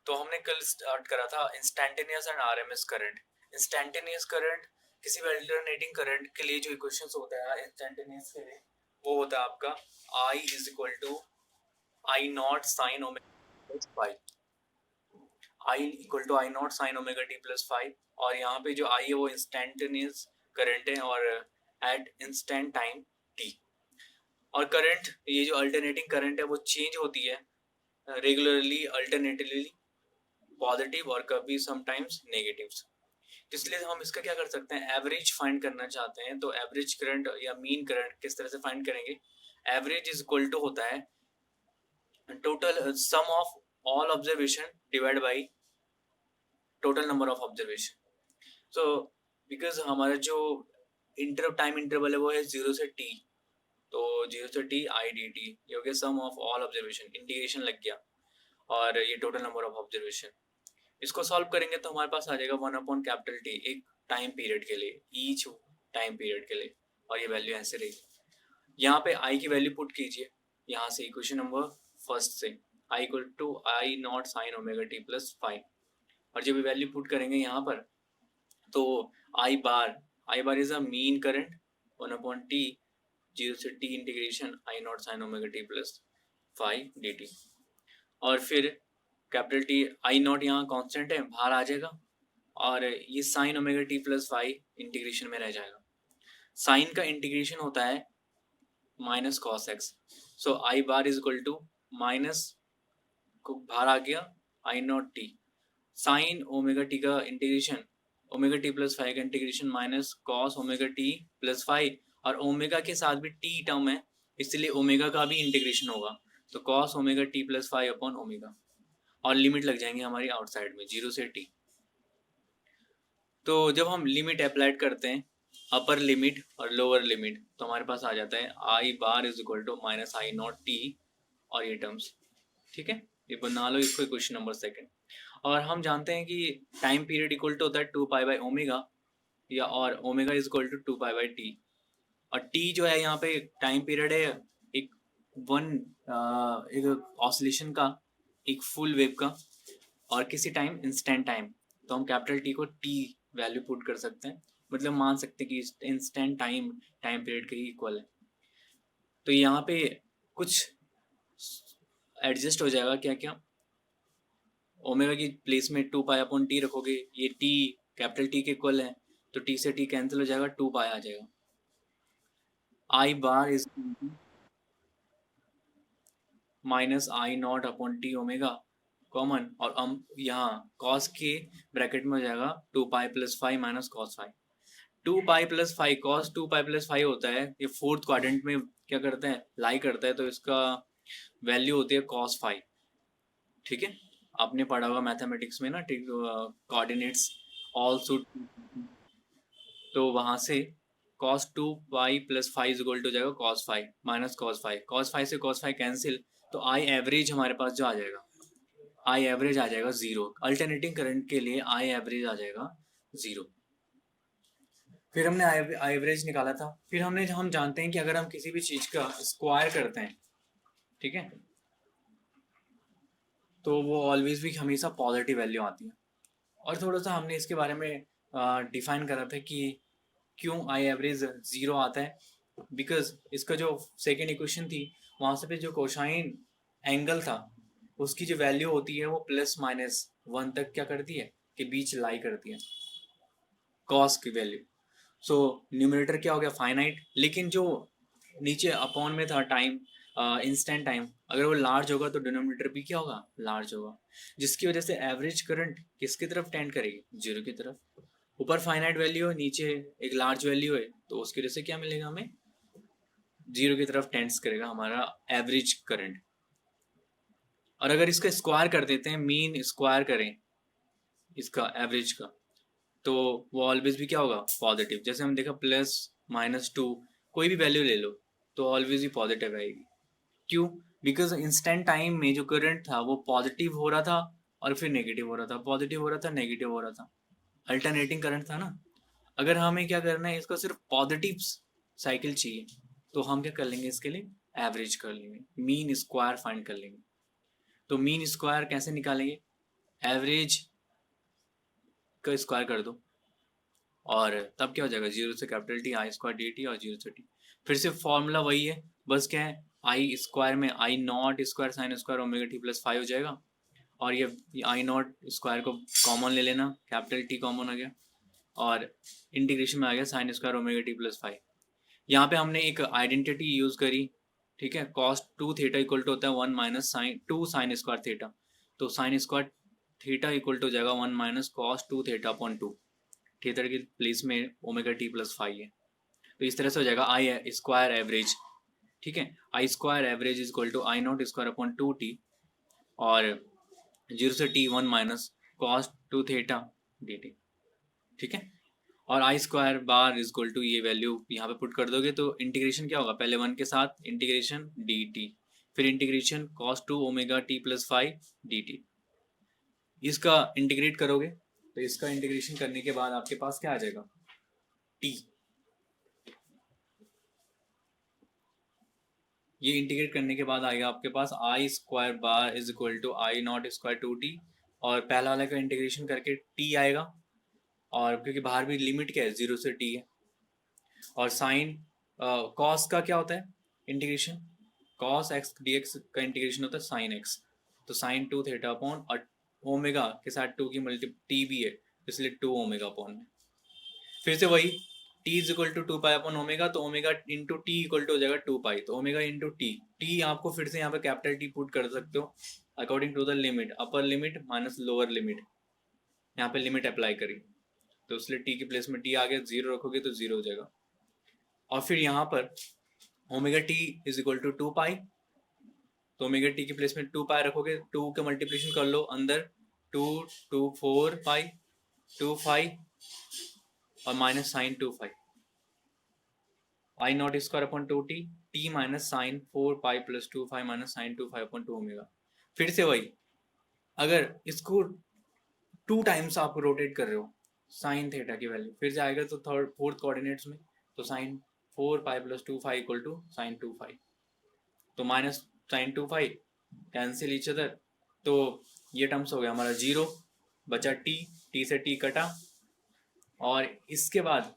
तो हमने कल स्टार्ट करा था instantaneous and RMS current. Instantaneous current किसी भी अल्टरनेटिंग करंट के लिए जो इक्वेशंस होता है इंस्टैंटेनियस के लिए, वो होता है आपका I is equal to I not sine omega plus five, I equal to I not sine omega T plus five. और यहाँ पे जो आई है वो इंस्टैंटेनियस करंट है और एट इंस्टेंट टाइम टी। और करंट, ये जो अल्टरनेटिंग करंट है वो चेंज होती है रेगुलरली, अल्टरनेटिवली पॉजिटिव और कभी समटाइम्स नेगेटिव। इसलिए हम इसका क्या कर सकते हैं, एवरेज फाइंड करना चाहते हैं तो एवरेज करंट या मीन करंट किस तरह से फाइंड करेंगे। एवरेज इज इक्वल टू होता है total sum of all observation divide by total number of observation. So because हमारा जो टाइम इंटरवल है वो है 0 से t, तो 0 से t आई डी टी, ये हो गया सम ऑफ ऑल ऑब्जर्वेशन, इंटीग्रेशन लग गया और ये टोटल नंबर ऑफ ऑब्जर्वेशन। इसको सॉल्व करेंगे तो हमारे पास आ जाएगा 1/T एक टाइम पीरियड के लिए, ईच टाइम पीरियड के लिए, और ये वैल्यू ऐसे रहेगी। यहाँ पे आई की वैल्यू पुट कीजिए, यहाँ से इक्वेशन नंबर फर्स्ट से I equal to I not sine omega T plus five, और जब ये वैल्यू पुट करेंगे यहाँ पर तो I bar is a mean current 1/T 0 से t integration I not sine omega T plus five D t. और फिर कैपिटल टी आई नॉट यहाँ कांस्टेंट है, बाहर आ जाएगा और ये sine omega T plus five integration में रह जाएगा। साइन का इंटीग्रेशन होता है minus cos x, so I bar is equal to minus को बाहर आ गया I nought t, sine omega t का integration omega T plus five का integration minus cos omega T plus five, और ओमेगा के साथ भी टी टर्म है इसलिए ओमेगा का भी इंटीग्रेशन होगा, तो cos omega T plus five upon omega, और लिमिट लग जाएंगे हमारी आउटसाइड में 0 से t। तो जब हम लिमिट अप्लाइड करते हैं, अपर लिमिट और लोअर लिमिट, तो हमारे पास आ जाता है I bar is equal to minus I nought t और ये टर्म्स। ठीक है, ये बना लो इसको क्वेश्चन नंबर सेकंड। और हम जानते हैं कि टाइम पीरियड इक्वल टू होता है 2π/ओमेगा, या और omega is equal to 2π/t, और t जो है यहाँ पे टाइम पीरियड है एक एक ऑसिलेशन का, एक फुल वेव का, और किसी टाइम इंस्टेंट टाइम, तो हम कैपिटल टी को टी वैल्यू पुट कर सकते हैं, मतलब मान सकते हैं कि इंस्टेंट टाइम पीरियड के ही इक्वल है। तो यहाँ पे कुछ एडजस्ट हो जाएगा, क्या क्या, ओमेगा की प्लेस में 2π/t रखोगे, ये t कैपिटल टी के इक्वल है तो t से t कैंसिल हो जाएगा, 2π आ जाएगा। I bar is minus I not upon t omega common, और हम यहाँ कॉस के ब्रैकेट में हो जाएगा 2π + 5 माइनस कॉस 5। 2π + 5 कॉस 2π + 5 होता है, ये फोर्थ क्वाड्रेंट में क्या करते हैं, लाई करता है, तो इसका वैल्यू होती है cos 5। ठीक है, आपने पढ़ा होगा मैथमेटिक्स में ना, कोऑर्डिनेट्स ऑल सूट, तो वहां से cos 2π + 5 इज इक्वल टू जाएगा cos 5 माइनस cos 5, cos 5 से cos 5 कैंसिल, तो आई एवरेज हमारे पास जो आ जाएगा, आई एवरेज आ जाएगा 0। अल्टरनेटिंग करंट के लिए आई एवरेज आ जाएगा 0। फिर हमने आई एवरेज निकाला था, फिर हम जानते हैं कि अगर हम किसी भी चीज का स्क्वायर करते हैं, ठीक है, तो वो ऑलवेज भी हमेशा पॉजिटिव वैल्यू आती है। और थोड़ा सा हमने इसके बारे में डिफाइन करा था कि क्यों आई एवरेज 0 आता है, बिकॉज इसका जो सेकेंड इक्वेशन थी वहां से पे जो कोसाइन एंगल था उसकी जो वैल्यू होती है वो +-1 तक क्या करती है, के बीच लाई करती है, कॉस की वैल्यू। सो न्यूमरेटर क्या हो गया, फाइनाइट, लेकिन जो नीचे अपॉन में था टाइम, इंस्टेंट टाइम, अगर वो लार्ज होगा तो डिनोमिनेटर भी क्या होगा, लार्ज होगा, जिसकी वजह से एवरेज करंट किसकी तरफ टेंड करेगी, 0 की तरफ। ऊपर फाइनाइट वैल्यू है, नीचे एक लार्ज वैल्यू है, तो उसकी वजह से क्या मिलेगा हमें, 0 की तरफ टेंड्स करेगा हमारा एवरेज करंट। और अगर इसका स्क्वायर कर देते हैं, मीन स्क्वायर करें इसका एवरेज का, तो वो ऑलवेज भी क्या होगा, पॉजिटिव। जैसे हम देखा +-2 कोई भी वैल्यू ले लो तो ऑलवेज ही पॉजिटिव आएगी। क्यों, बिकॉज इंस्टेंट टाइम में जो करंट था वो पॉजिटिव हो रहा था और फिर नेगेटिव हो रहा था, पॉजिटिव हो रहा था, नेगेटिव हो रहा था, अल्टरनेटिंग करंट था ना। अगर हमें क्या करना है, इसका सिर्फ पॉजिटिव साइकिल चाहिए, तो हम क्या कर लेंगे, इसके लिए एवरेज कर लेंगे, मीन स्क्वायर फाइंड कर लेंगे। तो मीन स्क्वायर कैसे निकालेंगे, एवरेज का स्क्वायर कर दो और तब क्या हो जाएगा, जीरो से capital T I square D t और जीरो से टी। फिर से फॉर्मूला वही है, बस क्या है, आई स्क्वायर में I not square sine square omega T plus 5 हो जाएगा, और ये आई नॉट स्क्वायर को कॉमन ले लेना, कैपिटल टी कॉमन हो गया, और इंटीग्रेशन में आ गया sign square omega T plus 5। यहाँ पे हमने एक आइडेंटिटी यूज करी, ठीक है, cos two theta equal to होता है 1 minus sine two sine square theta, तो sine square theta equal to हो जाएगा 1 minus cos two theta upon two, theta की प्लेस में ओमेगा टी प्लस 5 है, तो इस तरह से हो जाएगा आई स्क्वायर एवरेज, ठीक है, I square average is equal to I not square upon two t, और जीरो से t 1 minus cos two theta d T, ठीक है, और I square bar is equal to ये वैल्यू यहाँ पे पुट कर दोगे तो इंटीग्रेशन क्या होगा, पहले 1 के साथ इंटीग्रेशन डी टी, फिर integration cos two omega T plus 5 D T, इसका इंटीग्रेट करोगे तो इसका इंटीग्रेशन करने के बाद आपके पास क्या आ जाएगा, टी, ये इंटीग्रेट करने के बाद आएगा आपके पास I square bar is equal to I not square two t, और पहला वाले का इंटीग्रेशन करके टी आएगा, और क्योंकि बाहर भी लिमिट क्या है, जीरो से टी है, और साइन कॉस का क्या होता है integration, cos x D x का इंटीग्रेशन होता है साइन एक्स, तो साइन टू थीटा अपॉन, और ओमेगा के साथ टू की मल्टी टी भी है इसलिए टू ओमेगा अपॉन में, फिर से वही t is equal to two pi upon omega, तो omega into t equal to हो जाएगा टू पाई, तो ओमेगा इंटू टी, टी आपको फिर से यहाँ पे कैपिटल टी पुट कर सकते हो according to the limit, upper limit minus lower limit, यहाँ पे लिमिट अप्लाई करी तो इसलिए टी की प्लेस में टी आ गया, जीरो रखोगे तो जीरो हो जाएगा, और फिर यहाँ पर omega t is equal to two pi, तो ओमेगा टी की प्लेस में टू पाई रखोगे, टू का मल्टीप्लिकेशन कर लो अंदर, two two four pi two five और minus sine two five, I not square upon two t, t minus sine four pi plus two five minus sine two five upon two omega, फिर से वही, अगर इसको two times आप rotate कर रहे हो साइन थीटा की वैल्यू, फिर से आएगा तो थर्ड फोर्थ कोऑर्डिनेट्स में, तो sine four pi plus two five equal to sine two five, तो minus sine two five cancel each other, तो ये टर्म्स हो गया हमारा जीरो, बचा टी, टी से टी कटा, और इसके बाद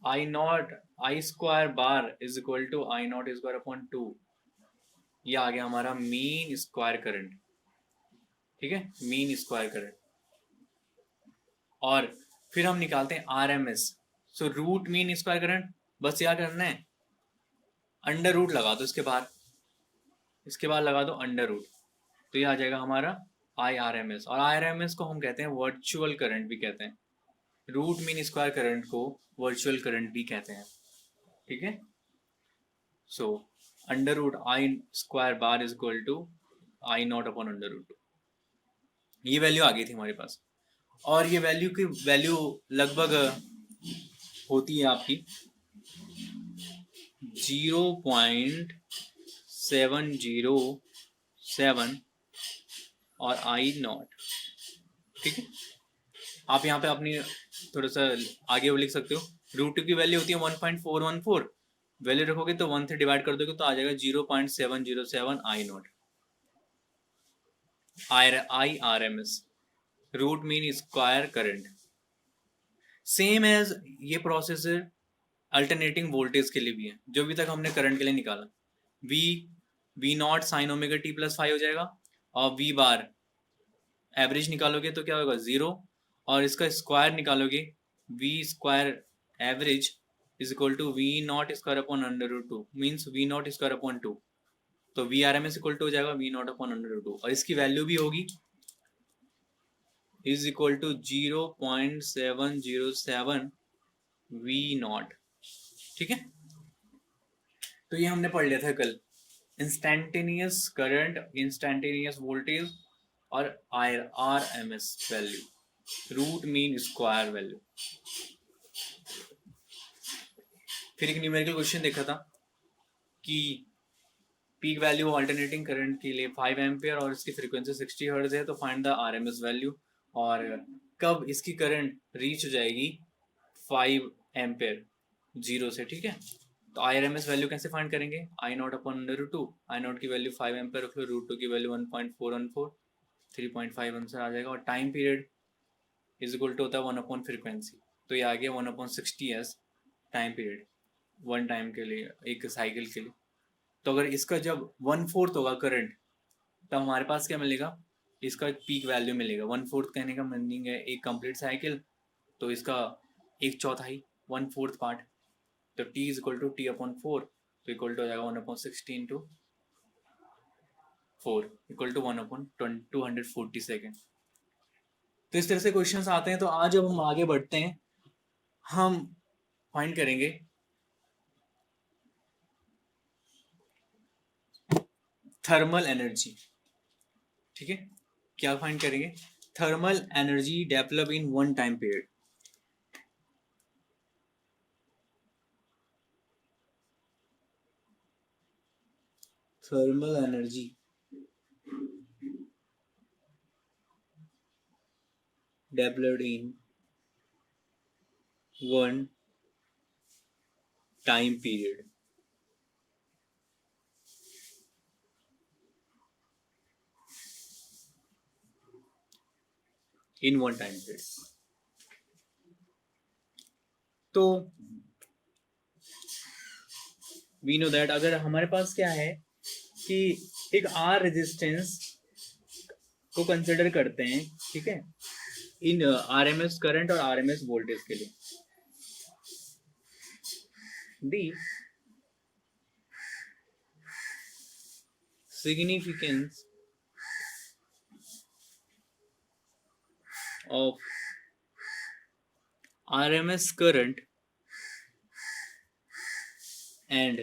I nought I square bar is equal to I not square upon two, ये आ गया हमारा मीन स्क्वायर करंट, ठीक है, मीन स्क्वायर करंट, और फिर हम निकालते हैं R M S, so root mean square current, बस क्या करना है, अंडर रूट लगा दो इसके बाद, इसके बाद लगा दो अंडर रूट, तो ये आ जाएगा हमारा आई आर एम एस, और आई आर एम एस को हम कहते हैं वर्चुअल करंट भी कहते हैं, रूट मीन स्क्वायर करंट को वर्चुअल करंट भी कहते हैं, ठीक है, so under root I square bar is equal to I not upon under root, ये वैल्यू आ गई थी हमारे पास, और ये वैल्यू की वैल्यू लगभग होती है आपकी 0.707 और आई नॉट, ठीक है, आप यहाँ पे अपनी थोड़ा सा आगे वो लिख सकते हो, रूट टू की वैल्यू होती है 1.414, वैल्यू रखोगे तो 1 से डिवाइड कर दोगे तो आ जाएगा 0.707 I nought, I R M S, root mean square current, same as ये प्रोसेस अल्टरनेटिंग वोल्टेज के लिए भी है, जो भी तक हमने करंट के लिए निकाला, V nought sine omega T plus 5 हो जाएगा, और वी बार एवरेज निकालोगे तो क्या होगा जीरो, और इसका स्क्वायर निकालोगे V square average is equal to V nought square upon under root two, means V nought square upon two, तो V R M S equal to हो जाएगा V nought upon under root two, और इसकी value भी होगी is equal to 0.707 V nought, ठीक है, तो ये हमने पढ़ लिया था कल, इंस्टैंटेनियस करंट, इंस्टैंटेनियस वोल्टेज और R M S value, root mean square value. फिर एक न्यूमेरिकल क्वेश्चन देखा था कि पीक वैल्यू अल्टरनेटिंग करंट के लिए 5 एम्पियर और इसकी फ्रीक्वेंसी 60 हर्ट्ज है, तो फाइंड द आरएमएस वैल्यू, और कब इसकी करंट रीच हो जाएगी 5 एम्पियर जीरो से, ठीक है, तो I R M S value कैसे फाइंड करेंगे, I not upon under root two, I naught की वैल्यू 5 एम्पियर रख लो, रूट टू की वैल्यू 1.414, 3.5 आंसर आ जाएगा। और time period is equal to होता है 1 अपॉन फ्रीक्वेंसी, तो ये आ गया 1/60 एज टाइम पीरियड, 1 टाइम के लिए, एक साइकिल के लिए। तो अगर इसका जब 1/4 होगा करंट, तब हमारे पास क्या मिलेगा, इसका पीक वैल्यू मिलेगा। 1/4 कहने का मीनिंग है एक कंप्लीट साइकिल, तो इसका 1/4, 1/4 पार्ट। तो t is equal to t/4, तो इक्वल टू हो जाएगा 1/60 इंटू 4 इक्वल टू 1/240 सेकेंड। तो इस तरह से क्वेश्चंस आते हैं। तो आज जब हम आगे बढ़ते हैं, हम फाइंड करेंगे थर्मल एनर्जी। ठीक है, क्या फाइंड करेंगे, thermal energy develop in 1 time period. Thermal energy developed in 1 time period. In 1 time period. तो वी नो दैट अगर हमारे पास क्या है कि एक आर रेजिस्टेंस को कंसिडर करते हैं, ठीक है, इन आरएमएस करंट और आरएमएस वोल्टेज के लिए। दी significance of RMS current and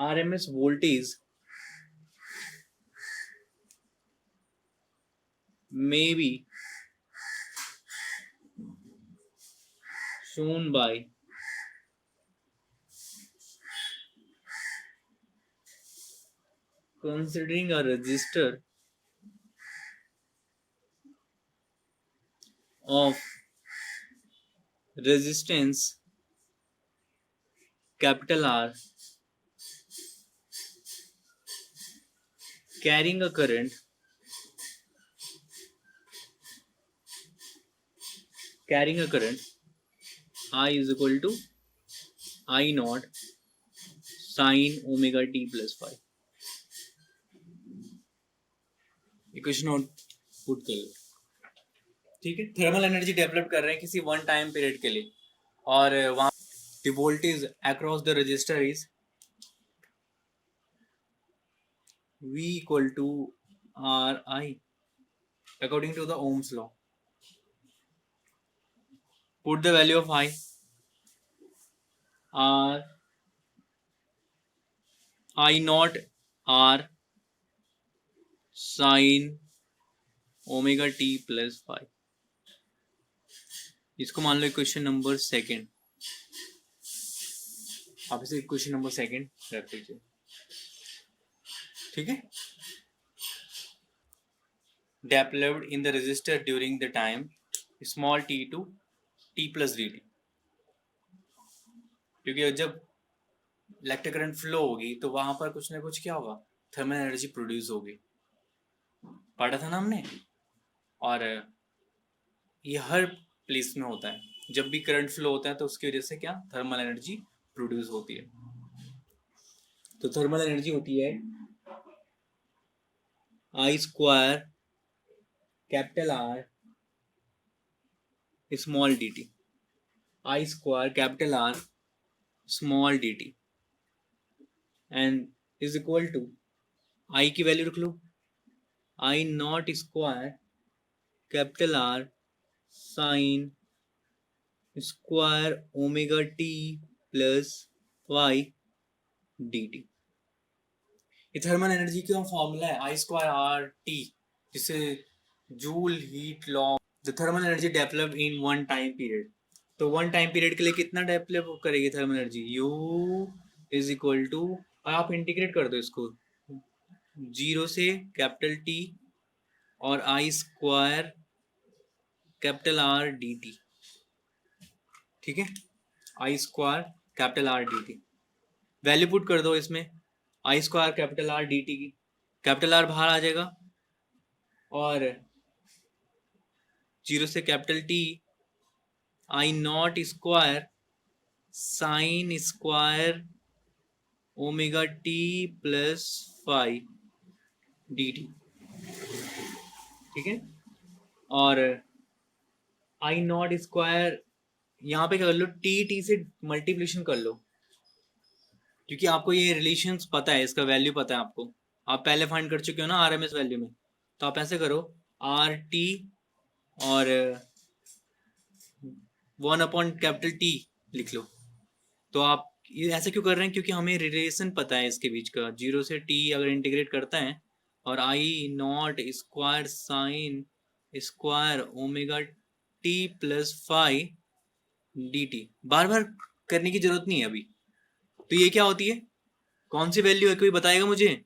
RMS voltage may be shown by considering a resistor of resistance capital R carrying a current I is equal to I naught sin omega t plus phi। Equation note put कर लो। ठीक है, thermal energy develop कर रहे हैं किसी 1 time period के लिए, और वहां the voltage across the resistor is V equal to RI according to the Ohm's law. Put the value of I, R I naught R sin omega t plus phi। इसको मान लो equation number second, आप इसे equation number second रख लीजिए। ठीक है, developed in the resistor during the time small t to t प्लस dt। क्योंकि जब इलेक्ट्रिक करंट फ्लो होगी तो वहां पर कुछ ना कुछ क्या होगा, थर्मल एनर्जी प्रोड्यूस होगी, पढ़ा था ना हमने। और ये हर प्लेस में होता है, जब भी करंट फ्लो होता है तो उसकी वजह से क्या, थर्मल एनर्जी प्रोड्यूस होती है। तो थर्मल एनर्जी होती है I square capital R small D T, I square capital R small D T and is equal to I की वैल्यू रख लो, I not square capital R sine square omega T plus Y D T. ये thermal energy का formula है I square R T, जिसे Joule heat law. The thermal energy develop in 1 time period. तो 1 time period के लिए कितना develop करेगी thermal energy, U is equal to, और आप इंटीग्रेट कर दो इसको 0 से कैपिटल T और I square capital R D T. ठीक है, I square capital R D T, value put कर दो इसमें I square capital R D T की, कैपिटल आर बाहर आ जाएगा और 0 से capital T I not square sine square omega T plus five D T, ठीक है। और आई नॉट स्क्वायर यहाँ पे क्या कर लो, टी से मल्टीप्लिकेशन कर लो, क्योंकि आपको ये रिलेशंस पता है, इसका वैल्यू पता है आपको, आप पहले फाइंड कर चुके हो ना आरएमएस वैल्यू में। तो आप ऐसे करो आर टी और 1/T लिख लो। तो आप ये ऐसे क्यों कर रहे हैं, क्योंकि हमें रिलेशन पता है इसके बीच का, 0 से टी अगर इंटीग्रेट करता है और I not square sine square omega T plus five D T, बार बार करने की जरूरत नहीं है अभी। तो ये क्या होती है, कौन सी वैल्यू है, कोई बताएगा मुझे?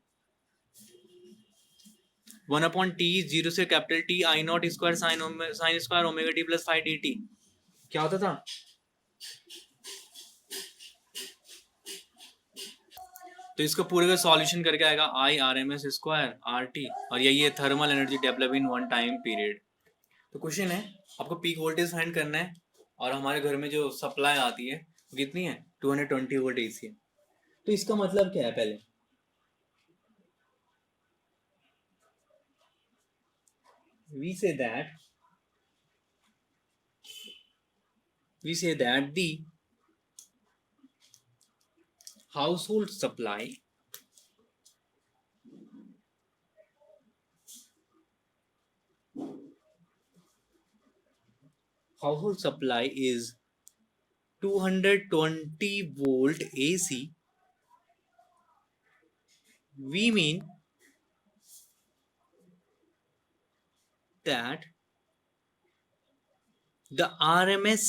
1/T 0 से capital T I not square sine square omega T plus five D T, क्या होता था? तो इसका पूरे का सॉल्यूशन करके आएगा I R M S square R T, और यही है thermal energy develop in one time period. तो क्वेश्चन है, आपको पीक वोल्टेज फाइंड करना है और हमारे घर में जो सप्लाई आती है वो कितनी है, 220 वोल्ट एसी है। तो इसका मतलब क्या है, पहले we say that the household supply is 220 volt AC. We mean that the RMS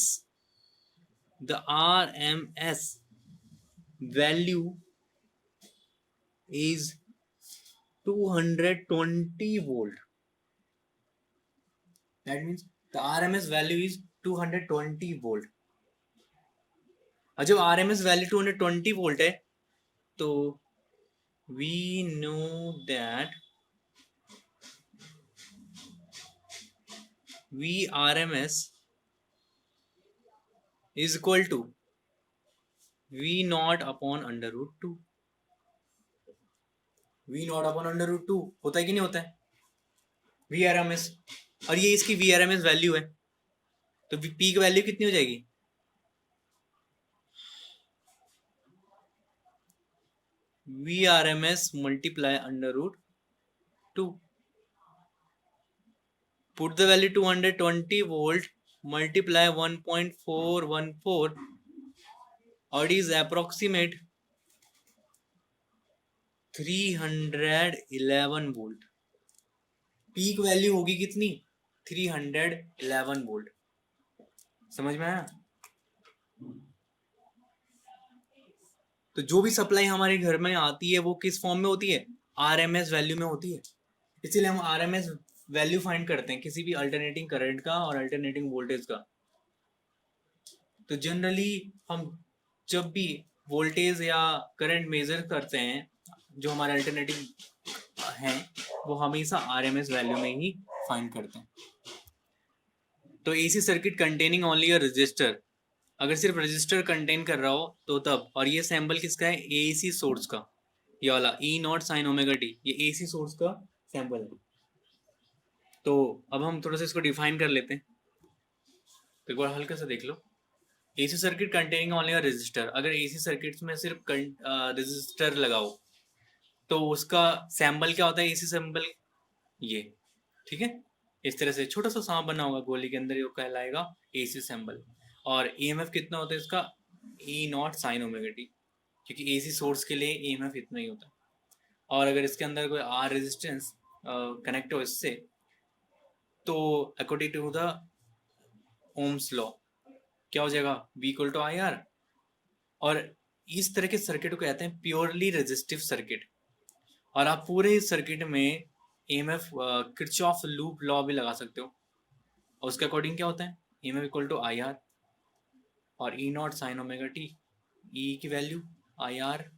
value is 220 volt. That means the RMS value is 220 volt. और जब RMS वैल्यू 220 वोल्ट है तो we know that VRMS is equal to V naught upon under root 2. V naught upon under root 2 होता है कि नहीं होता है VRMS, और ये इसकी VRMS वैल्यू है, तो पीक वैल्यू कितनी हो जाएगी, VRMS multiply under root 2. Put the value 220 volt multiply 1.414 or it is approximate 311 volt. Peak value होगी कितनी, 311 वोल्ट। समझ में आया? तो जो भी सप्लाई हमारे घर में आती है वो किस फॉर्म में होती है, आरएमएस वैल्यू में होती है। इसीलिए हम आरएमएस वैल्यू फाइंड करते हैं किसी भी अल्टरनेटिंग करंट का और अल्टरनेटिंग वोल्टेज का। तो जनरली हम जब भी वोल्टेज या करंट मेजर करते हैं जो हमारे अल्टरनेटिव हैं वो हमेशा आरएमएस वैल्यू में ही फाइंड करते हैं। तो AC circuit containing only a resistor, अगर सिर्फ रजिस्टर कंटेन कर रहा हो तो तब, और ये सैंपल किसका है, एसी सोर्स का, ये वाला ई नॉट साइन ओमेगा टी, ये एसी सोर्स का सैंपल है। तो अब हम थोड़ा सा इसको डिफाइन कर लेते हैं, तो एक बार हल्का सा देख लो। AC circuit containing only a resistor, अगर एसी सर्किट्स में सिर्फ रजिस्टर लगाओ तो उसका सैंपल क्या होता है, एसी सैंपल, ये ठीक है, इस तरह से छोटा सा सांप बना होगा गोली के अंदर, ये कहलाएगा एसी सैंपल। और ईएमएफ कितना होता है इसका, ई नॉट साइन ओमेगा टी, क्योंकि एसी सोर्स के लिए ईएमएफ इतना ही होता है। और अगर इसके अंदर कोई आर रेजिस्टेंस कनेक्ट हो इससे, तो according to the Ohm's law क्या हो जाएगा, V equal to I R. और इस तरह के सर्किट को कहते हैं प्योरली रेजिस्टिव सर्किट। और आप पूरे इस सर्किट में ईएमएफ किरचॉफ लूप लॉ भी लगा सकते हो, और उसके अकॉर्डिंग क्या होता है, EMF equal to I R और E naught sine omega T, E की वैल्यू आई आर,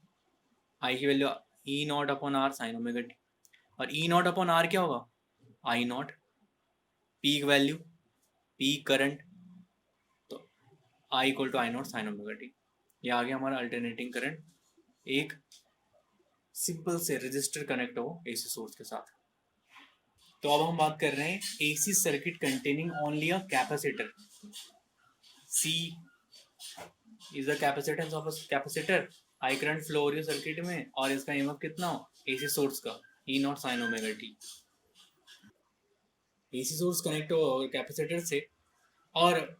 आई की value E naught upon R sine omega T. और ई नॉट अपॉन आर क्या होगा, I naught, peak value, peak current, तो I equal to I not sine omega T. ये आ गया हमारा अल्टरनेटिंग करंट, एक सिंपल से रजिस्टर कनेक्ट हो एसी सोर्स के साथ। तो अब हम बात कर रहे हैं AC circuit containing only a capacitor. C is the capacitance of a capacitor, I current flow हो रही है सर्किट में और इसका ईएमएफ कितना हो, एसी सोर्स का E naught sine omega T. AC source connect हो कैपेसिटर से और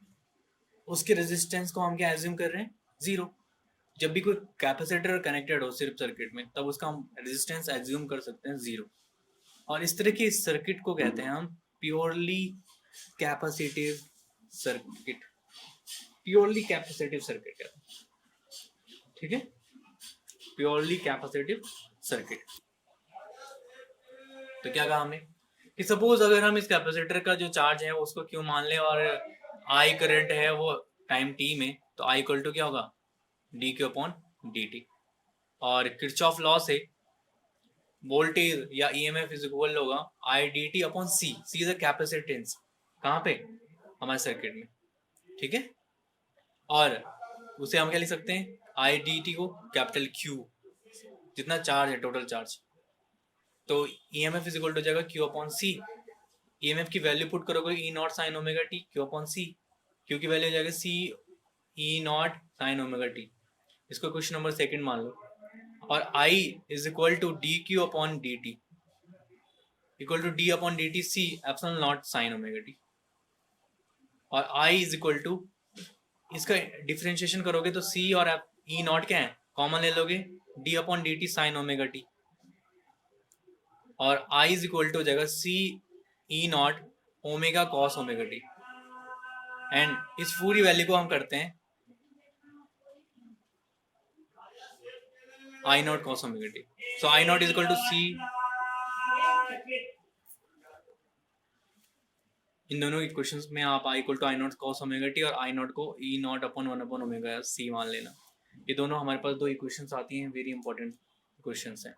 उसके रेजिस्टेंस को हम क्या एज्यूम कर रहे हैं, जीरो। जब भी कोई कैपेसिटर कनेक्टेड हो सिर्फ सर्किट में, तब उसका हम रेजिस्टेंस एज्यूम कर सकते हैं जीरो। और इस तरह के सर्किट को कहते हैं हम purely capacitive circuit, purely capacitive circuit कहते हैं, ठीक है, प्योरली कैपेसिटिव सर्किट। तो क्या कहा हमने कि सपोज अगर हम इस कैपेसिटर का जो चार्ज है उसको क्यों मान ले और आई करंट है वो टाइम टी में, तो आई इक्वल टू क्या होगा, d Q upon D t. और किरचॉफ लॉ से वोल्टेज या ईएमएफ इज इक्वल होगा I D t upon C, C is a capacitance कहाँ पे, हमारे सर्किट में, ठीक है। और उसे हम क्या लिख सकते हैं, आई डी टी को कैपिटल क्यू, जितना चार्ज है टोटल चार्ज, तो ईएमएफ इज इक्वल टू जाएगा क्यू अपॉन सी। ईएमएफ की वैल्यू पुट करोगे E naught sine omega T, Q upon C, Q की वैल्यू हो जाएगा C E naught sine omega T, इसको क्वेश्चन नंबर सेकंड मान लो। और I is equal to D Q upon D T, equal to D upon D T C epsilon nought sine omega T. और I is equal to, इसका differentiation करोगे तो C और E not क्या है, कॉमन ले लोगे, D upon D T sine omega T. और I इज इक्वल टू हो जाएगा C E naught omega cos omega T. And इस पूरी वैल्यू को हम करते हैं I naught cos omega T. So I naught is equal to C, इन दोनों इक्वेशंस में आप I equal to I naught cos omega T और आई नॉट को E naught upon one upon omega C मान लेना। ये दोनों हमारे पास दो इक्वेशंस आती हैं, वेरी इंपॉर्टेंट इक्वेशंस हैं।